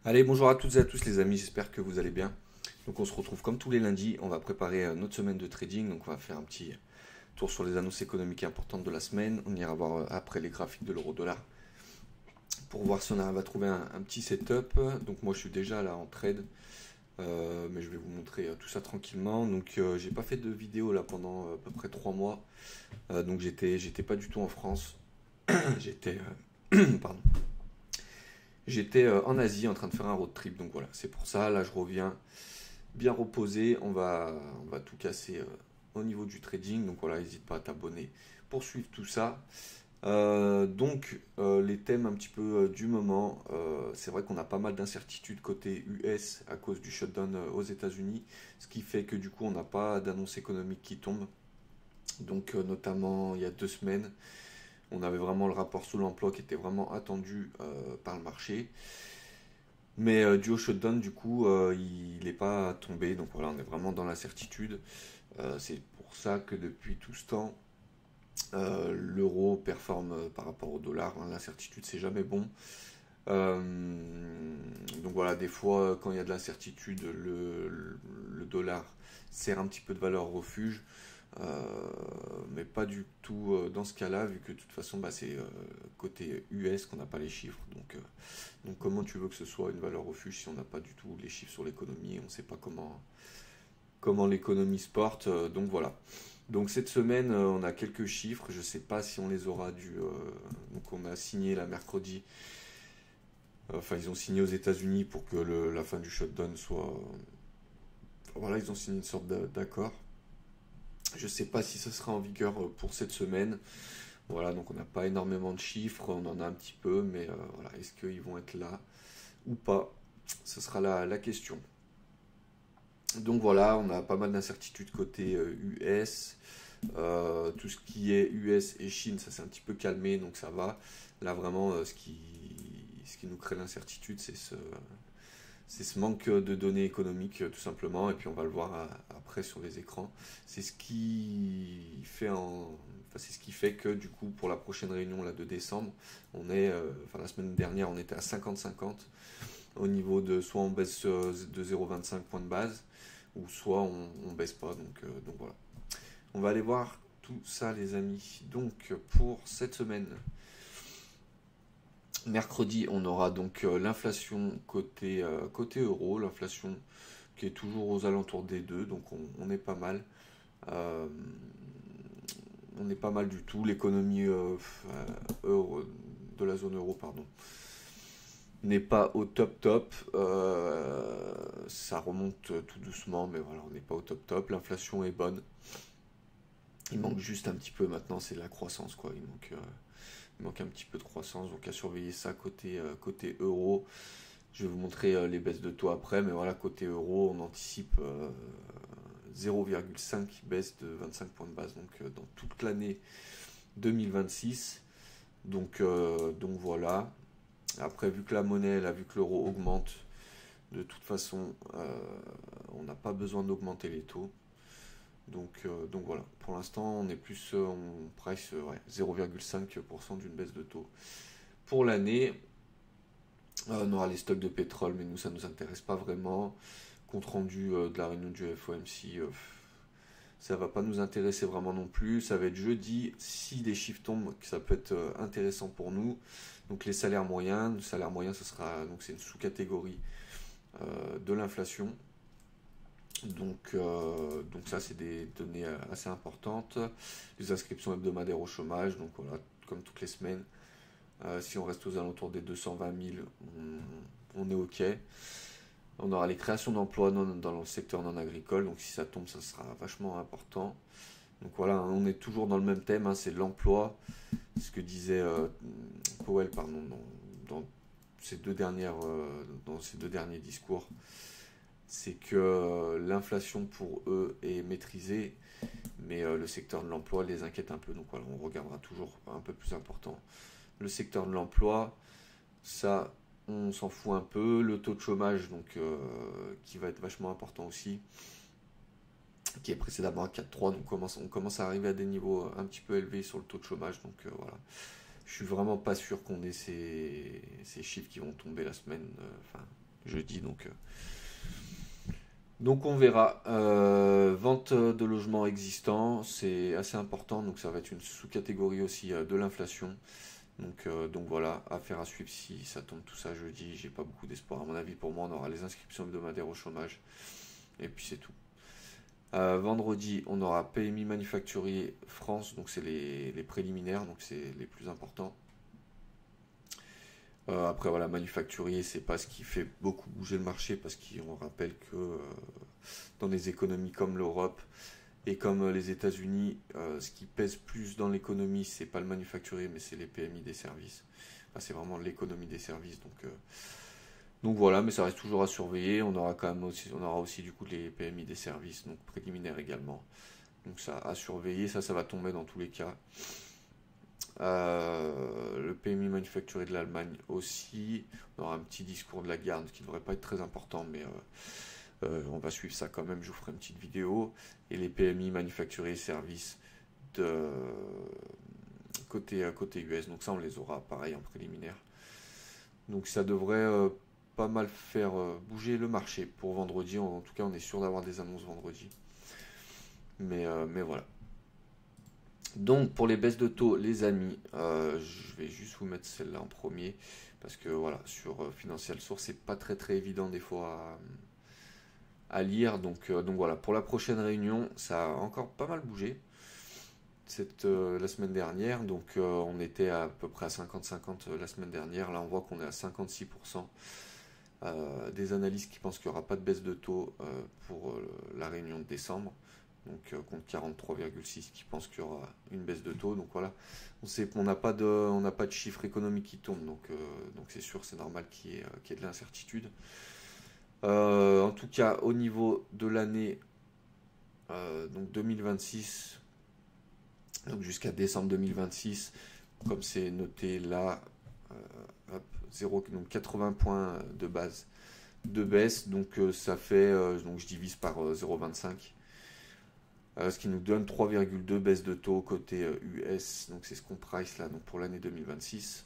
Allez, bonjour à toutes et à tous les amis, j'espère que vous allez bien. Donc on se retrouve comme tous les lundis, on va préparer notre semaine de trading, donc on va faire un petit tour sur les annonces économiques importantes de la semaine. On ira voir après les graphiques de l'euro-dollar pour voir si on arrive à trouver un petit setup. Donc moi je suis déjà là en trade, mais je vais vous montrer tout ça tranquillement. Donc j'ai pas fait de vidéo là pendant à peu près 3 mois, donc j'étais pas du tout en France, j'étais pardon. J'étais en Asie en train de faire un road trip, donc voilà, c'est pour ça, là je reviens bien reposé, on va tout casser au niveau du trading, donc voilà, n'hésite pas à t'abonner pour suivre tout ça. Les thèmes un petit peu du moment, c'est vrai qu'on a pas mal d'incertitudes côté US à cause du shutdown aux États-Unis, ce qui fait que du coup on n'a pas d'annonce économique qui tombe. Donc notamment il y a 2 semaines, on avait vraiment le rapport sous l'emploi qui était vraiment attendu par le marché. Mais dû au shutdown, du coup, il n'est pas tombé. Donc voilà, on est vraiment dans l'incertitude. C'est pour ça que depuis tout ce temps, l'euro performe par rapport au dollar. Hein. L'incertitude, c'est jamais bon. Donc voilà, des fois, quand il y a de l'incertitude, le dollar sert un petit peu de valeur refuge. Euh, mais pas du tout dans ce cas-là, vu que de toute façon, bah, c'est côté US qu'on n'a pas les chiffres. Donc comment tu veux que ce soit une valeur refuge si on n'a pas du tout les chiffres sur l'économie, on ne sait pas comment l'économie se porte. Donc voilà. Donc cette semaine, on a quelques chiffres. Je ne sais pas si on les aura donc on a signé la mercredi. Enfin, ils ont signé aux États-Unis pour que la fin du shutdown soit. Voilà, ils ont signé une sorte d'accord. Je ne sais pas si ça sera en vigueur pour cette semaine. Voilà, donc on n'a pas énormément de chiffres, on en a un petit peu, mais voilà, est-ce qu'ils vont être là ou pas? Ce sera la question. Donc voilà, on a pas mal d'incertitudes côté US. Tout ce qui est US et Chine, ça s'est un petit peu calmé, donc ça va. Là vraiment, ce qui nous crée l'incertitude, c'est ce manque de données économiques, tout simplement. Et puis on va le voir après sur les écrans. C'est ce qui fait enfin, c'est ce qui fait que du coup pour la prochaine réunion là de décembre, enfin la semaine dernière on était à 50-50 au niveau de soit on baisse de 0,25 points de base ou soit on baisse pas. Donc voilà. On va aller voir tout ça les amis. Donc pour cette semaine, mercredi on aura donc l'inflation côté euro, l'inflation qui est toujours aux alentours des 2, donc on est pas mal. Euh, on est pas mal du tout. L'économie de la zone euro, pardon, n'est pas au top top. Ça remonte tout doucement, mais voilà, on n'est pas au top top. L'inflation est bonne. Il manque juste un petit peu maintenant, c'est la croissance, quoi. Il manque un petit peu de croissance, donc à surveiller ça côté euro. Je vais vous montrer les baisses de taux après, mais voilà, côté euro, on anticipe 0,5 baisse de 25 points de base, donc dans toute l'année 2026. Donc voilà. Après, vu que la monnaie, là, vu que l'euro augmente, de toute façon, on n'a pas besoin d'augmenter les taux. Donc voilà, pour l'instant, on est plus, on price ouais, 0,5% d'une baisse de taux. Pour l'année, on aura les stocks de pétrole, mais nous, ça ne nous intéresse pas vraiment. Compte rendu de la réunion du FOMC, ça va pas nous intéresser vraiment non plus. Ça va être jeudi, si des chiffres tombent, ça peut être intéressant pour nous. Donc les salaires moyens, le salaire moyen, donc c'est une sous-catégorie de l'inflation. Donc ça, c'est des données assez importantes. Les inscriptions hebdomadaires au chômage, donc voilà, comme toutes les semaines, si on reste aux alentours des 220 000, on est OK. On aura les créations d'emplois dans le secteur non agricole, donc si ça tombe, ça sera vachement important. Donc voilà, on est toujours dans le même thème, hein, c'est l'emploi, ce que disait Powell pardon, dans dans ces deux derniers discours, c'est que l'inflation pour eux est maîtrisée, mais le secteur de l'emploi les inquiète un peu. Donc voilà, on regardera toujours un peu plus important. Le secteur de l'emploi, ça, on s'en fout un peu. Le taux de chômage, donc, qui va être vachement important aussi, qui est précédemment à 4,3, donc on commence à arriver à des niveaux un petit peu élevés sur le taux de chômage. Donc voilà, je suis vraiment pas sûr qu'on ait ces chiffres qui vont tomber la semaine, enfin jeudi. Donc on verra. Vente de logements existants, c'est assez important. Donc ça va être une sous-catégorie aussi de l'inflation. Donc voilà, affaire à suivre si ça tombe tout ça jeudi. J'ai pas beaucoup d'espoir. À mon avis, pour moi, on aura les inscriptions hebdomadaires au chômage. Et puis c'est tout. Vendredi, on aura PMI manufacturier France. Donc c'est les préliminaires. Donc c'est les plus importants. Après voilà, manufacturier, c'est pas ce qui fait beaucoup bouger le marché parce qu'on rappelle que dans les économies comme l'Europe et comme les États-Unis, ce qui pèse plus dans l'économie, c'est pas le manufacturier, mais c'est les PMI des services. Enfin, c'est vraiment l'économie des services. Donc voilà, mais ça reste toujours à surveiller. On aura quand même aussi, on aura aussi du coup les PMI des services, donc préliminaires également. Donc ça à surveiller, ça va tomber dans tous les cas. Le PMI manufacturier de l'Allemagne aussi. On aura un petit discours de la garde qui ne devrait pas être très important, mais on va suivre ça quand même. Je vous ferai une petite vidéo. Et les PMI manufacturiers services de côté US. Donc ça, on les aura pareil en préliminaire. Donc ça devrait pas mal faire bouger le marché pour vendredi. En tout cas, on est sûr d'avoir des annonces vendredi. Mais voilà. Donc pour les baisses de taux, les amis, je vais juste vous mettre celle-là en premier parce que voilà, sur Financial Source, c'est pas très évident des fois à lire. Donc voilà, pour la prochaine réunion, ça a encore pas mal bougé la semaine dernière. Donc on était à peu près à 50-50 la semaine dernière. Là, on voit qu'on est à 56%. Des analystes qui pensent qu'il n'y aura pas de baisse de taux pour la réunion de décembre. Donc contre 43,6 qui pensent qu'il y aura une baisse de taux. Donc voilà, on n'a pas de chiffres économiques qui tombent, donc c'est sûr, c'est normal qu'il y ait de l'incertitude. En tout cas, au niveau de l'année donc 2026, donc jusqu'à décembre 2026, comme c'est noté là, 80 points de base de baisse, donc ça fait, donc je divise par 0,25. Ce qui nous donne 3,2 baisse de taux côté US, donc c'est ce qu'on price là donc pour l'année 2026.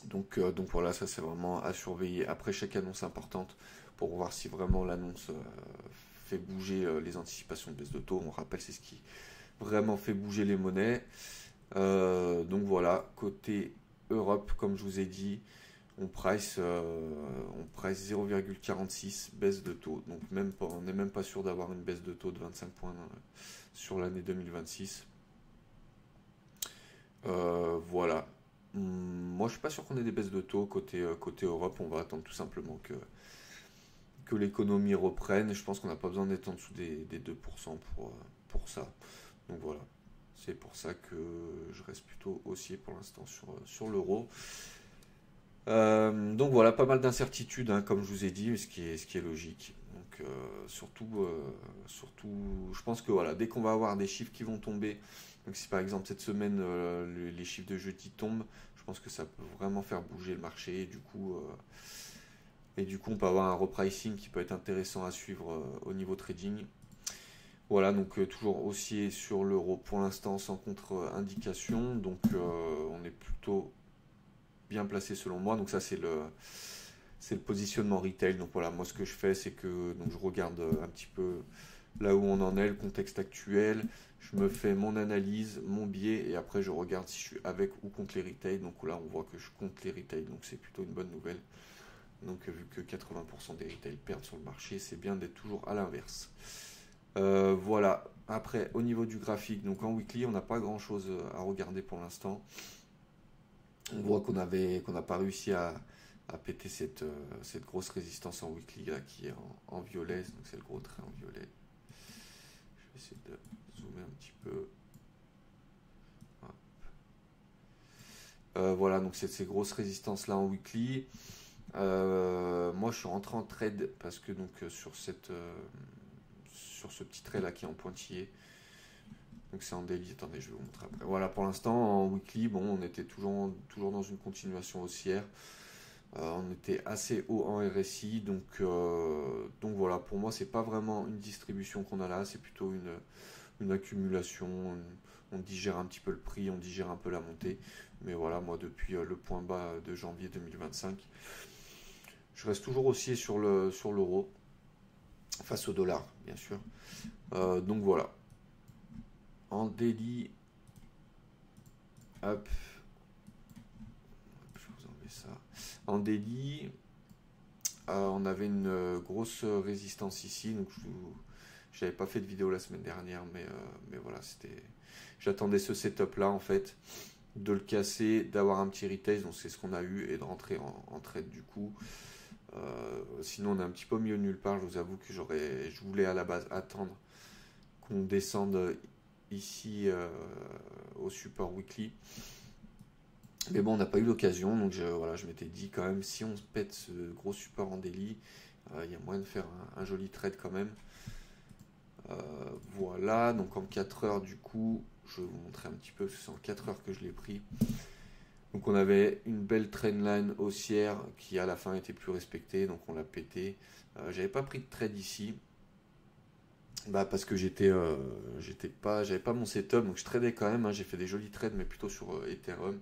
Donc voilà, ça c'est vraiment à surveiller après chaque annonce importante pour voir si vraiment l'annonce fait bouger les anticipations de baisse de taux. On rappelle, c'est ce qui vraiment fait bouger les monnaies. Donc voilà, côté Europe, comme je vous ai dit, on price 0,46 baisse de taux. Donc on n'est même pas sûr d'avoir une baisse de taux de 25 points sur l'année 2026. Voilà. Moi, je suis pas sûr qu'on ait des baisses de taux côté Europe. On va attendre tout simplement que l'économie reprenne. Je pense qu'on n'a pas besoin d'être en dessous des 2% pour ça. Donc voilà. C'est pour ça que je reste plutôt haussier pour l'instant sur l'euro. Donc voilà, pas mal d'incertitudes, hein, comme je vous ai dit, ce qui est logique. Donc surtout, je pense que voilà, dès qu'on va avoir des chiffres qui vont tomber, donc si par exemple cette semaine les chiffres de jeudi tombent, je pense que ça peut vraiment faire bouger le marché. Et du coup, on peut avoir un repricing qui peut être intéressant à suivre au niveau trading. Voilà, donc toujours haussier sur l'euro pour l'instant sans contre-indication. Donc on est plutôt bien placé selon moi. Donc ça c'est le positionnement retail. Donc voilà, moi ce que je fais c'est que donc je regarde un petit peu là où on en est, le contexte actuel. Je me fais mon analyse, mon biais et après je regarde si je suis avec ou contre les retail. Donc là on voit que je suis contre les retail, donc c'est plutôt une bonne nouvelle. Donc vu que 80% des retail perdent sur le marché, c'est bien d'être toujours à l'inverse. Voilà, après au niveau du graphique, donc en weekly on n'a pas grand chose à regarder pour l'instant. On voit qu'on n'a pas réussi à péter cette grosse résistance en weekly là, qui est en violet, donc c'est le gros trait en violet. Je vais essayer de zoomer un petit peu. Voilà, donc c'est ces grosses résistances là en weekly. Moi je suis rentré en trade parce que donc sur ce petit trait là qui est en pointillé. Donc c'est en daily, attendez, je vais vous montrer après. Voilà, pour l'instant, en weekly, bon, on était toujours dans une continuation haussière. On était assez haut en RSI, donc voilà, pour moi, c'est pas vraiment une distribution qu'on a là, c'est plutôt une accumulation. On digère un petit peu le prix, on digère un peu la montée. Mais voilà, moi, depuis le point bas de janvier 2025, Je reste toujours haussier sur l'euro, face au dollar, bien sûr. Donc voilà. En daily, hop, je vais vous enlever ça. En daily, on avait une grosse résistance ici, donc je n'avais pas fait de vidéo la semaine dernière, mais voilà, j'attendais ce setup là en fait, de le casser, d'avoir un petit retest, donc c'est ce qu'on a eu, et de rentrer en trade du coup. Sinon on est un petit peu mieux nulle part. Je vous avoue que je voulais à la base attendre qu'on descende ici au support weekly, mais bon, on n'a pas eu l'occasion, donc voilà, je m'étais dit quand même, si on se pète ce gros support en daily, il y a moyen de faire un joli trade quand même. Voilà, donc en 4 heures du coup, je vais vous montrer un petit peu, parce que c'est en 4 heures que je l'ai pris. Donc on avait une belle trendline haussière qui à la fin était plus respectée, donc on l'a pété. J'avais pas pris de trade ici, parce que j'avais pas mon setup, donc je tradais quand même, hein. J'ai fait des jolis trades, mais plutôt sur Ethereum.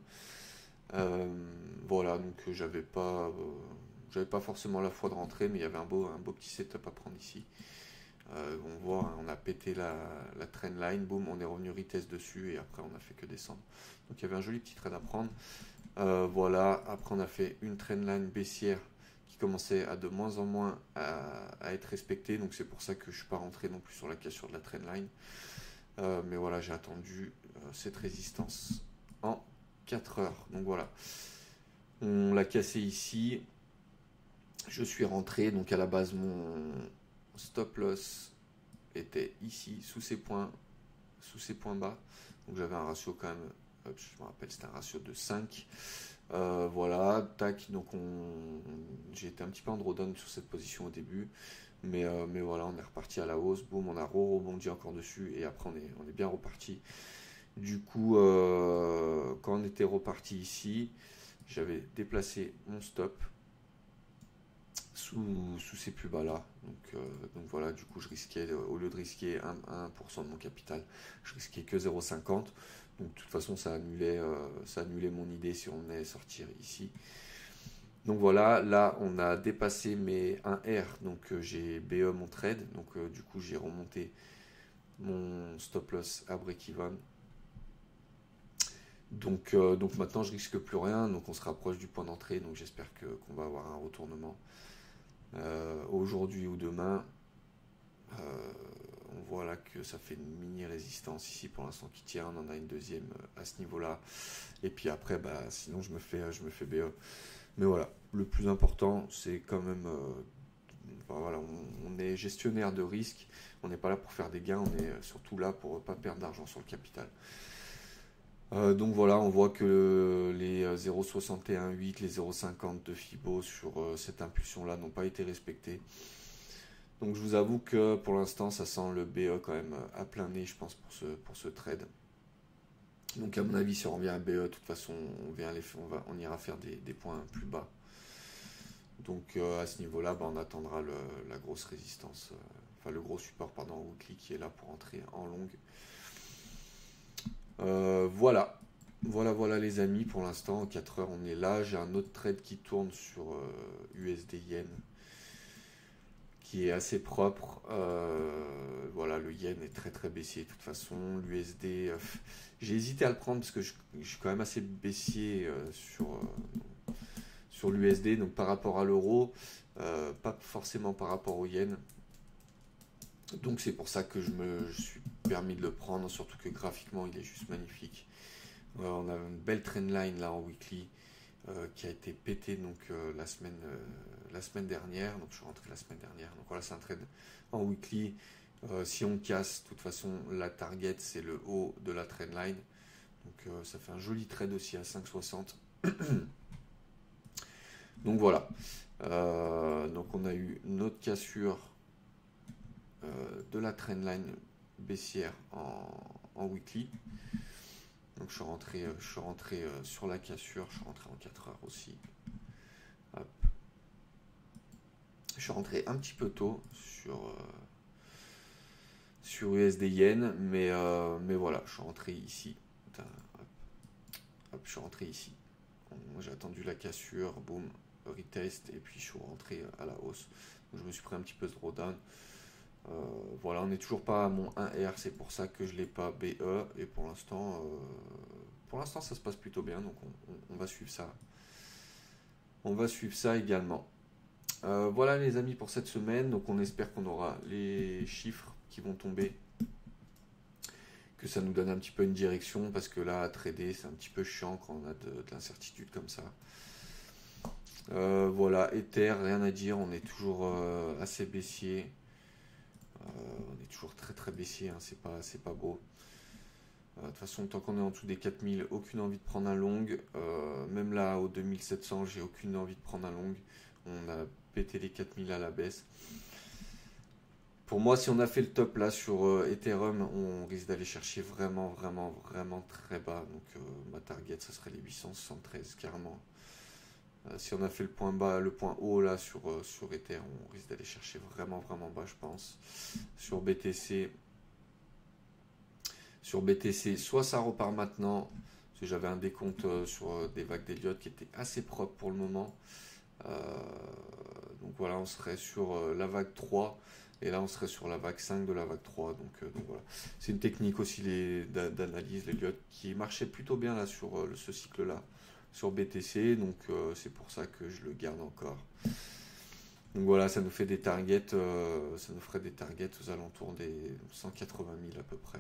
Voilà, donc j'avais pas forcément la foi de rentrer, mais il y avait un beau petit setup à prendre ici. On voit, hein, on a pété la trendline, boum, on est revenu retest dessus et après on a fait que descendre. Donc il y avait un joli petit trade à prendre. Voilà, après on a fait une trendline baissière qui commençait à de moins en moins à être respectée, donc c'est pour ça que je ne suis pas rentré non plus sur la cassure de la trendline. Mais voilà, j'ai attendu cette résistance en 4 heures. Donc voilà, on l'a cassé ici. Je suis rentré, donc à la base mon stop loss était ici, sous ces points bas. Donc j'avais un ratio quand même, hop, je me rappelle, c'était un ratio de 5. Voilà, tac, donc j'ai été un petit peu en drawdown sur cette position au début. Mais voilà, on est reparti à la hausse, boum, on a rebondi encore dessus et après on est bien reparti. Du coup, quand on était reparti ici, j'avais déplacé mon stop sous ces plus bas là, donc voilà, du coup je risquais, au lieu de risquer 1% de mon capital, je risquais que 0,50, donc de toute façon ça annulait mon idée si on allait sortir ici. Donc voilà, là on a dépassé mes 1R, donc j'ai BE mon trade, donc du coup j'ai remonté mon stop loss à break-even. Donc maintenant je risque plus rien, donc on se rapproche du point d'entrée, donc j'espère qu'on va avoir un retournement aujourd'hui ou demain. On voit là que ça fait une mini résistance ici pour l'instant qui tient, on en a une deuxième à ce niveau là, et puis après sinon je me fais BE. Mais voilà, le plus important c'est quand même voilà, on est gestionnaire de risque, on n'est pas là pour faire des gains, on est surtout là pour pas perdre d'argent sur le capital. Donc voilà, on voit que les 0,618, les 0,50 de Fibo sur cette impulsion là n'ont pas été respectés. Donc je vous avoue que pour l'instant ça sent le BE quand même à plein nez, je pense, pour ce trade. Donc à mon avis, si on revient à BE, de toute façon on ira faire des points plus bas. Donc à ce niveau là, on attendra la grosse résistance, enfin le gros support pardon, weekly qui est là pour entrer en longue. Voilà les amis, pour l'instant en 4 heures on est là. J'ai un autre trade qui tourne sur USD Yen qui est assez propre. Voilà, le Yen est très très baissier de toute façon. L'USD, j'ai hésité à le prendre parce que je suis quand même assez baissier sur l'USD, donc par rapport à l'euro, pas forcément par rapport au Yen. Donc c'est pour ça que je suis permis de le prendre, surtout que graphiquement il est juste magnifique. On a une belle trendline là en weekly qui a été pétée donc la semaine dernière. Donc je suis rentré la semaine dernière. Donc voilà, c'est un trade en weekly. Si on casse, de toute façon la target c'est le haut de la trendline. Donc ça fait un joli trade aussi à 5,60. Donc voilà. Donc on a eu notre cassure de la trendline baissière en weekly. Donc je suis rentré sur la cassure, je suis rentré en 4 heures aussi. Hop. Je suis rentré un petit peu tôt sur USD Yen, mais voilà, je suis rentré ici. Hop, je suis rentré ici. J'ai attendu la cassure, boum, retest et puis je suis rentré à la hausse. Donc, je me suis pris un petit peu de drawdown. Voilà, on n'est toujours pas à mon 1R, c'est pour ça que je ne l'ai pas BE. Et pour l'instant, ça se passe plutôt bien. Donc on va suivre ça. On va suivre ça également. Voilà les amis pour cette semaine. Donc on espère qu'on aura les chiffres qui vont tomber. Que ça nous donne un petit peu une direction. Parce que là, à trader, c'est un petit peu chiant quand on a de l'incertitude comme ça. Voilà, Ether, rien à dire. On est toujours assez baissier. On est toujours très très baissier, hein, c'est pas beau. De toute façon, tant qu'on est en dessous des 4000, aucune envie de prendre un long. Même là, au 2700, j'ai aucune envie de prendre un long. On a pété les 4000 à la baisse. Pour moi, si on a fait le top là sur Ethereum, on risque d'aller chercher vraiment, vraiment, vraiment très bas. Donc ma target, ça serait les 873 carrément. Si on a fait le point bas, le point haut là sur Ether, on risque d'aller chercher vraiment vraiment bas, je pense. Sur BTC, soit ça repart maintenant, parce que j'avais un décompte sur des vagues d'Elliott qui était assez propre pour le moment. Donc voilà, on serait sur la vague 3 et là on serait sur la vague 5 de la vague 3. Donc voilà, c'est une technique aussi d'analyse l'Elliott qui marchait plutôt bien là sur ce cycle là. Sur BTC, donc c'est pour ça que je le garde encore. Donc voilà, ça nous fait des targets, ça nous ferait des targets aux alentours des 180 000 à peu près.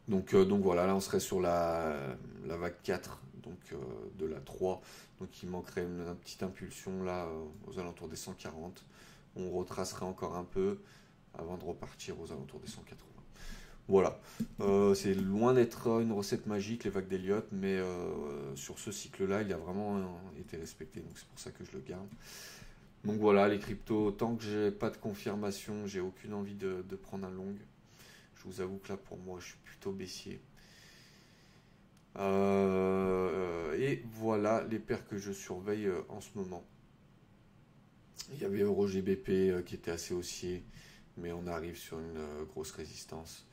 Donc voilà, là on serait sur la vague 4, donc de la 3, donc il manquerait une petite impulsion là aux alentours des 140. On retracerait encore un peu avant de repartir aux alentours des 180. Voilà, c'est loin d'être une recette magique les vagues d'Elliott, mais sur ce cycle-là, il a vraiment été respecté, donc c'est pour ça que je le garde. Donc voilà, les cryptos, tant que j'ai pas de confirmation, j'ai aucune envie de prendre un long. Je vous avoue que là, pour moi, je suis plutôt baissier. Et voilà les paires que je surveille en ce moment. Il y avait EuroGBP qui était assez haussier, mais on arrive sur une grosse résistance.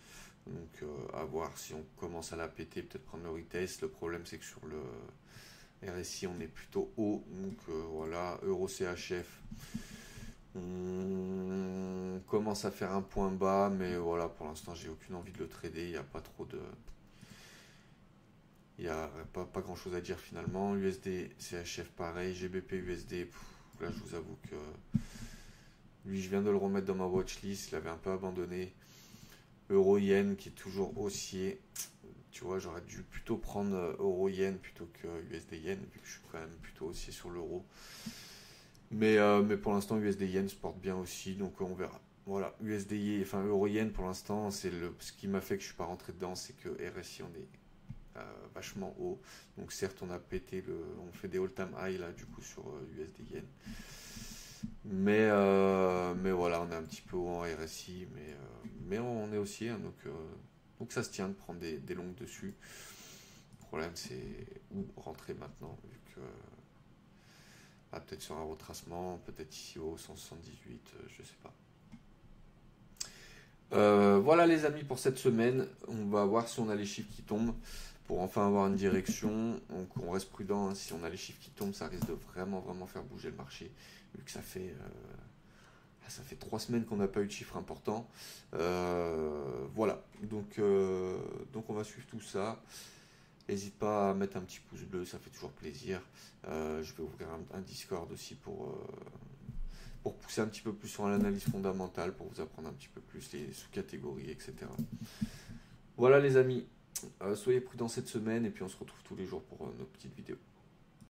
Donc à voir si on commence à la péter, peut-être prendre le retest. Le problème c'est que sur le RSI on est plutôt haut. Donc voilà, EuroCHF. On commence à faire un point bas, mais voilà, pour l'instant j'ai aucune envie de le trader. Il n'y a pas trop de. Il n'y a pas grand chose à dire finalement. USD, CHF pareil, GBP, USD. Là je vous avoue que lui je viens de le remettre dans ma watchlist. Il avait un peu abandonné. Euro-Yen qui est toujours haussier. Tu vois, j'aurais dû plutôt prendre Euro-Yen plutôt que USD-Yen, vu que je suis quand même plutôt haussier sur l'euro. Mais pour l'instant, USD-Yen se porte bien aussi, donc on verra. Voilà, USD-Yen, enfin Euro-Yen pour l'instant, ce qui m'a fait que je ne suis pas rentré dedans, c'est que RSI, on est vachement haut. Donc certes, on a pété, on fait des all-time high là, du coup, sur USD-Yen. Mais voilà, on est un petit peu haut en RSI, mais on est aussi, hein, donc ça se tient de prendre des longues dessus. Le problème c'est où rentrer maintenant, vu que peut-être sur un retracement, peut-être ici au 178, je sais pas. Voilà les amis pour cette semaine, on va voir si on a les chiffres qui tombent pour enfin avoir une direction. Donc on reste prudent, hein. Si on a les chiffres qui tombent, ça risque de vraiment vraiment faire bouger le marché, vu que ça fait 3 semaines qu'on n'a pas eu de chiffres importants. Voilà, donc on va suivre tout ça. N'hésite pas à mettre un petit pouce bleu, ça fait toujours plaisir. Je vais ouvrir un Discord aussi pour pousser un petit peu plus sur l'analyse fondamentale, pour vous apprendre un petit peu plus les sous-catégories, etc. Voilà les amis, soyez prudents cette semaine et puis on se retrouve tous les jours pour nos petites vidéos.